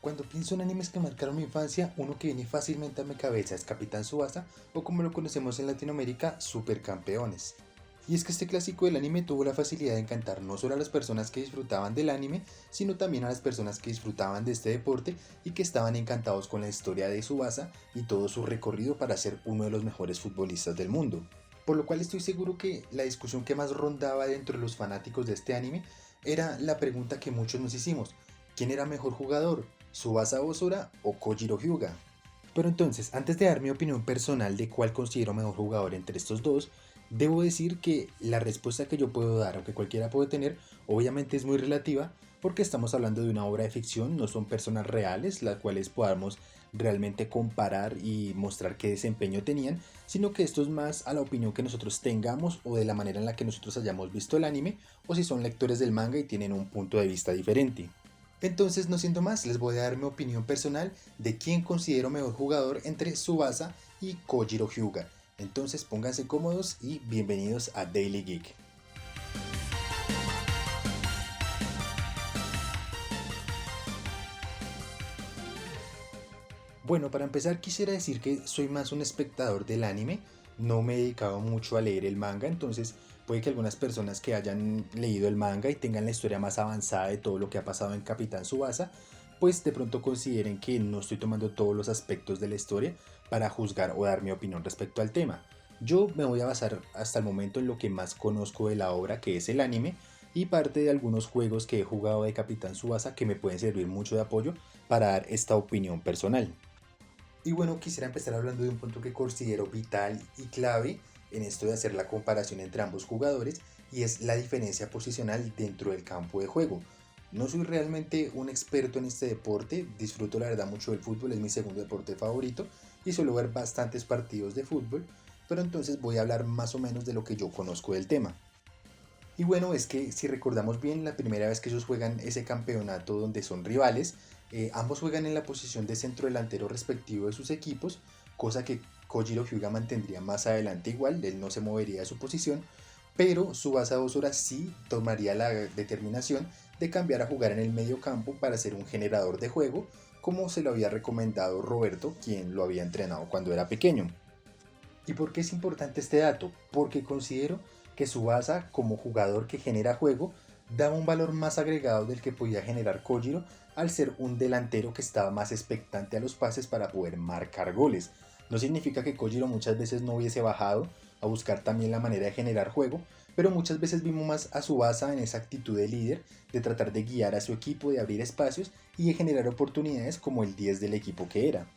Cuando pienso en animes que marcaron mi infancia, uno que viene fácilmente a mi cabeza es Capitán Tsubasa, o como lo conocemos en Latinoamérica, Supercampeones. Y es que este clásico del anime tuvo la facilidad de encantar no solo a las personas que disfrutaban del anime, sino también a las personas que disfrutaban de este deporte y que estaban encantados con la historia de Tsubasa y todo su recorrido para ser uno de los mejores futbolistas del mundo. Por lo cual estoy seguro que la discusión que más rondaba dentro de los fanáticos de este anime era la pregunta que muchos nos hicimos: ¿quién era mejor jugador? ¿Tsubasa Ozora o Kojiro Hyuga? Pero entonces, antes de dar mi opinión personal de cuál considero mejor jugador entre estos dos, debo decir que la respuesta que yo puedo dar, aunque cualquiera puede tener, obviamente es muy relativa, porque estamos hablando de una obra de ficción, no son personas reales, las cuales podamos realmente comparar y mostrar qué desempeño tenían, sino que esto es más a la opinión que nosotros tengamos o de la manera en la que nosotros hayamos visto el anime, o si son lectores del manga y tienen un punto de vista diferente. Entonces, no siendo más, les voy a dar mi opinión personal de quién considero mejor jugador entre Tsubasa y Kojiro Hyuga. Entonces, pónganse cómodos y bienvenidos a Daily Geek. Bueno, para empezar quisiera decir que soy más un espectador del anime, no me he dedicado mucho a leer el manga, entonces puede que algunas personas que hayan leído el manga y tengan la historia más avanzada de todo lo que ha pasado en Capitán Tsubasa, pues de pronto consideren que no estoy tomando todos los aspectos de la historia para juzgar o dar mi opinión respecto al tema. Yo me voy a basar hasta el momento en lo que más conozco de la obra, que es el anime, y parte de algunos juegos que he jugado de Capitán Tsubasa que me pueden servir mucho de apoyo para dar esta opinión personal. Y bueno, quisiera empezar hablando de un punto que considero vital y clave en esto de hacer la comparación entre ambos jugadores, y es la diferencia posicional dentro del campo de juego. No soy realmente un experto en este deporte, disfruto la verdad mucho del fútbol, es mi segundo deporte favorito y suelo ver bastantes partidos de fútbol, pero entonces voy a hablar más o menos de lo que yo conozco del tema. Y bueno, es que si recordamos bien, la primera vez que ellos juegan ese campeonato donde son rivales, ambos juegan en la posición de centro delantero respectivo de sus equipos, cosa que Kojiro Hyuga mantendría más adelante igual, él no se movería de su posición, pero Tsubasa Ozora sí tomaría la determinación de cambiar a jugar en el medio campo para ser un generador de juego, como se lo había recomendado Roberto, quien lo había entrenado cuando era pequeño. ¿Y por qué es importante este dato? Porque considero que Tsubasa, como jugador que genera juego, da un valor más agregado del que podía generar Kojiro al ser un delantero que estaba más expectante a los pases para poder marcar goles. No significa que Kojiro muchas veces no hubiese bajado a buscar también la manera de generar juego, pero muchas veces vimos más a Tsubasa en esa actitud de líder, de tratar de guiar a su equipo, de abrir espacios y de generar oportunidades como el 10 del equipo que era.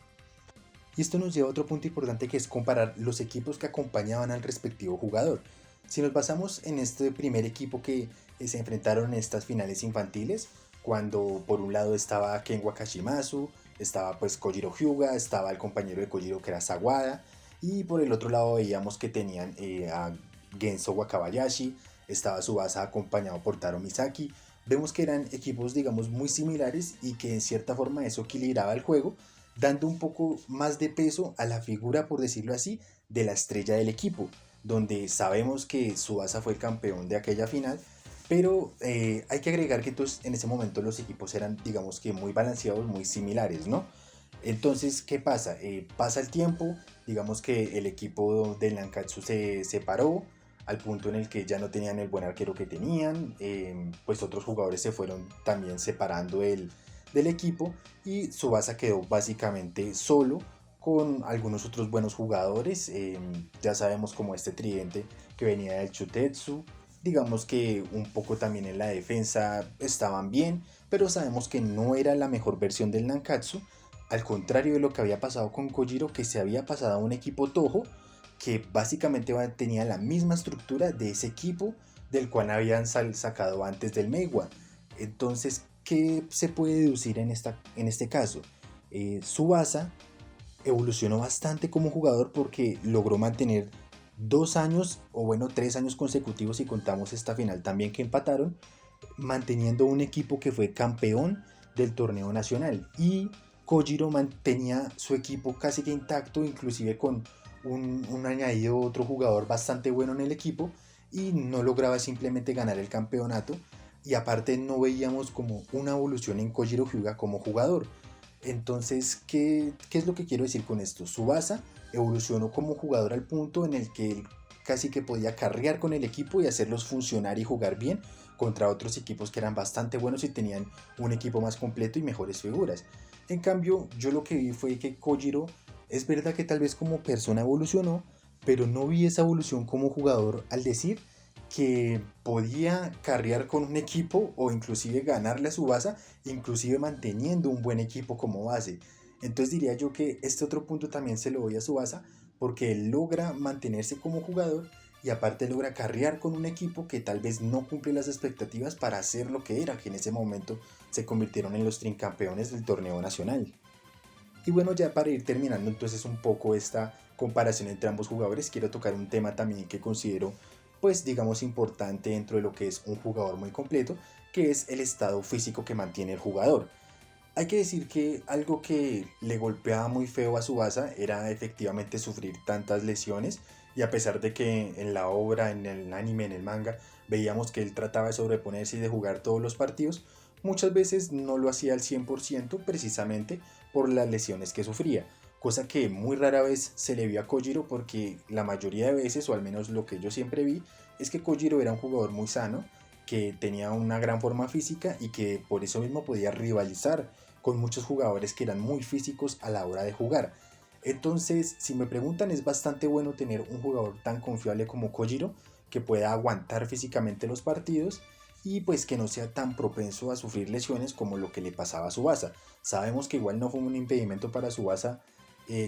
Y esto nos lleva a otro punto importante, que es comparar los equipos que acompañaban al respectivo jugador. Si nos basamos en este primer equipo que se enfrentaron en estas finales infantiles, cuando por un lado estaba Ken Wakashimasu, estaba pues Kojiro Hyuga, estaba el compañero de Kojiro que era Sawada, y por el otro lado veíamos que tenían a Genso Wakabayashi, estaba Tsubasa acompañado por Taro Misaki. Vemos que eran equipos digamos muy similares y que en cierta forma eso equilibraba el juego, dando un poco más de peso a la figura, por decirlo así, de la estrella del equipo, donde sabemos que Tsubasa fue el campeón de aquella final, pero hay que agregar que entonces, en ese momento los equipos eran, digamos que muy balanceados, muy similares, ¿no? Entonces, ¿qué pasa? Pasa el tiempo, digamos que el equipo del Nankatsu se separó al punto en el que ya no tenían el buen arquero que tenían, pues otros jugadores se fueron también separando del equipo y Tsubasa quedó básicamente solo con algunos otros buenos jugadores. Ya sabemos como este tridente que venía del Chutetsu. Digamos que un poco también en la defensa estaban bien, pero sabemos que no era la mejor versión del Nankatsu. Al contrario de lo que había pasado con Kojiro, que se había pasado a un equipo Toho, que básicamente tenía la misma estructura de ese equipo del cual habían sacado antes del Meiwa. Entonces, ¿qué se puede deducir en este caso? Tsubasa evolucionó bastante como jugador porque logró mantener 2 años, o bueno, 3 años consecutivos si contamos esta final también que empataron, manteniendo un equipo que fue campeón del torneo nacional. Y Kojiro mantenía su equipo casi que intacto, inclusive con un añadido otro jugador bastante bueno en el equipo, y no lograba simplemente ganar el campeonato. Y aparte no veíamos como una evolución en Kojiro Hyuga como jugador. Entonces, ¿qué es lo que quiero decir con esto? Tsubasa evolucionó como jugador al punto en el que él casi que podía carrear con el equipo y hacerlos funcionar y jugar bien contra otros equipos que eran bastante buenos y tenían un equipo más completo y mejores figuras. En cambio, yo lo que vi fue que Kojiro, es verdad que tal vez como persona evolucionó, pero no vi esa evolución como jugador al decir que podía carrear con un equipo o inclusive ganarle a su base, inclusive manteniendo un buen equipo como base. Entonces diría yo que este otro punto también se lo doy a Tsubasa porque él logra mantenerse como jugador y aparte logra carrear con un equipo que tal vez no cumple las expectativas para hacer lo que era, que en ese momento se convirtieron en los tricampeones del torneo nacional. Y bueno, ya para ir terminando entonces un poco esta comparación entre ambos jugadores, quiero tocar un tema también que considero pues digamos importante dentro de lo que es un jugador muy completo, que es el estado físico que mantiene el jugador. Hay que decir que algo que le golpeaba muy feo a Tsubasa era efectivamente sufrir tantas lesiones y a pesar de que en la obra, en el anime, en el manga, veíamos que él trataba de sobreponerse y de jugar todos los partidos, muchas veces no lo hacía al 100% precisamente por las lesiones que sufría, cosa que muy rara vez se le vio a Kojiro porque la mayoría de veces, o al menos lo que yo siempre vi, es que Kojiro era un jugador muy sano, que tenía una gran forma física y que por eso mismo podía rivalizar con muchos jugadores que eran muy físicos a la hora de jugar. Entonces, si me preguntan, es bastante bueno tener un jugador tan confiable como Kojiro, que pueda aguantar físicamente los partidos y pues que no sea tan propenso a sufrir lesiones como lo que le pasaba a Tsubasa. Sabemos que igual no fue un impedimento para Tsubasa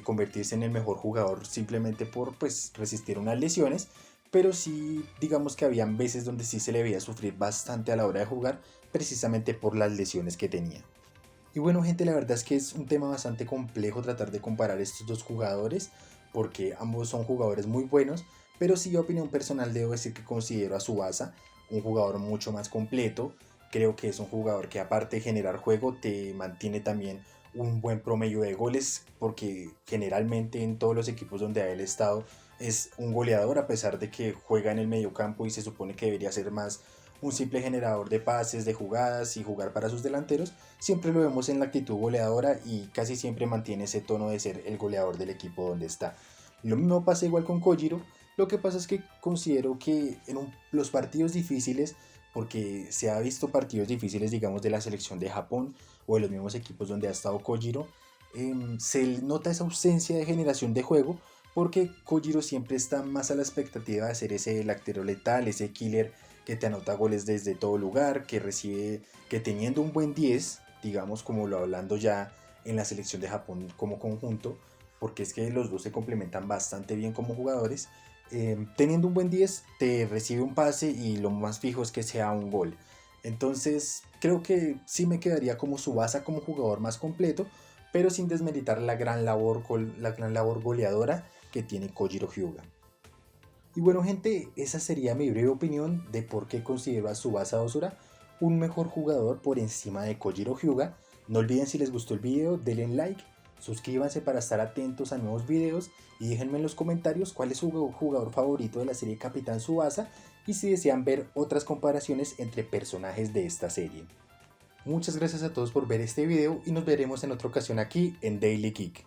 convertirse en el mejor jugador simplemente por pues resistir unas lesiones, pero sí digamos que habían veces donde sí se le veía sufrir bastante a la hora de jugar precisamente por las lesiones que tenía. Y bueno, gente, la verdad es que es un tema bastante complejo tratar de comparar estos dos jugadores, porque ambos son jugadores muy buenos, pero sí, a opinión personal, debo decir que considero a Tsubasa un jugador mucho más completo. Creo que es un jugador que, aparte de generar juego, te mantiene también un buen promedio de goles, porque generalmente en todos los equipos donde ha él estado es un goleador, a pesar de que juega en el mediocampo y se supone que debería ser más un simple generador de pases, de jugadas y jugar para sus delanteros. Siempre lo vemos en la actitud goleadora y casi siempre mantiene ese tono de ser el goleador del equipo donde está. Lo mismo pasa igual con Kojiro. Lo que pasa es que considero que en los partidos difíciles, porque se ha visto partidos difíciles, digamos, de la selección de Japón o de los mismos equipos donde ha estado Kojiro, se nota esa ausencia de generación de juego porque Kojiro siempre está más a la expectativa de ser ese delantero letal, ese killer que te anota goles desde todo lugar, que recibe, que teniendo un buen 10, digamos como lo hablando ya en la selección de Japón como conjunto, porque es que los dos se complementan bastante bien como jugadores, teniendo un buen 10 te recibe un pase y lo más fijo es que sea un gol. Entonces creo que sí me quedaría como Tsubasa como jugador más completo, pero sin desmeritar la gran labor goleadora que tiene Kojiro Hyuga. Y bueno, gente, esa sería mi breve opinión de por qué considero a Tsubasa Ozura un mejor jugador por encima de Kojiro Hyuga. No olviden, si les gustó el video, denle like, suscríbanse para estar atentos a nuevos videos y déjenme en los comentarios cuál es su jugador favorito de la serie Capitán Tsubasa y si desean ver otras comparaciones entre personajes de esta serie. Muchas gracias a todos por ver este video y nos veremos en otra ocasión aquí en Daily Geek.